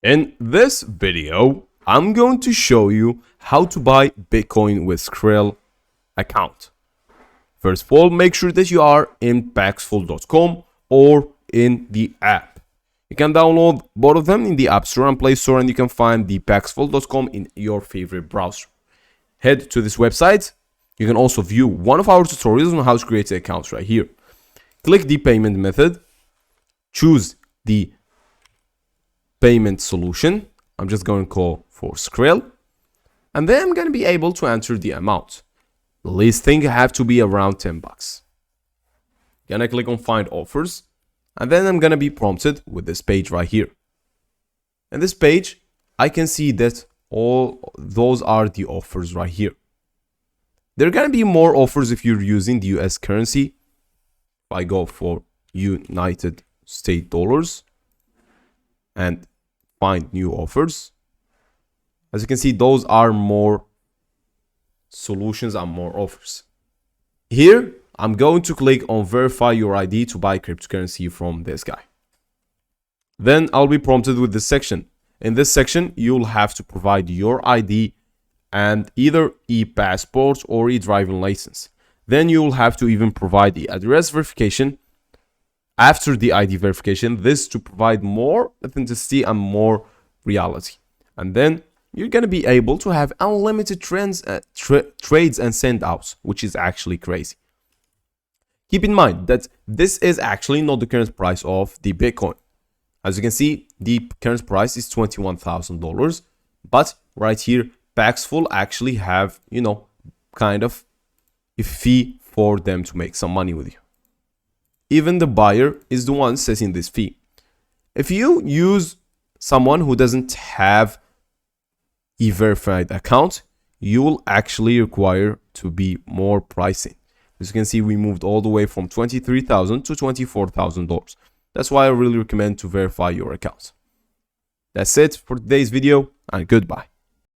In this video, I'm going to show you how to buy Bitcoin with Skrill account. First of all, make sure that you are in paxful.com or in the app. You can download both of them in the App Store and Play Store, and you can find the paxful.com in your favorite browser. Head to this website. You can also view one of our tutorials on how to create accounts right here. Click the payment method. Choose the payment solution. I'm just going to call for Skrill, and then I'm going to be able to enter the amount. The least thing have to be around 10 bucks. Gonna click on find offers, and then I'm gonna be prompted with this page right here. In this page, I can see that all those are the offers right here. There are gonna be more offers if you're using the US currency. If I go for United States dollars and find new offers, as you can see, those are more solutions and more offers. Here, I'm going to click on verify your ID to buy cryptocurrency from this guy. Then I'll be prompted with this section. In this section, you'll have to provide your ID and either e-passport or e-driving license. Then you'll have to even provide the address verification after the ID verification, this to provide more authenticity and more reality. And then you're going to be able to have unlimited trades and send outs, which is actually crazy. Keep in mind that this is actually not the current price of the Bitcoin. As you can see, the current price is $21,000, but right here, Paxful actually have, kind of a fee for them to make some money with you. Even the buyer is the one setting this fee. If you use someone who doesn't have a verified account, you will actually require to be more pricing. As you can see, we moved all the way from $23,000 to $24,000. That's why I really recommend to verify your account. That's it for today's video, and goodbye.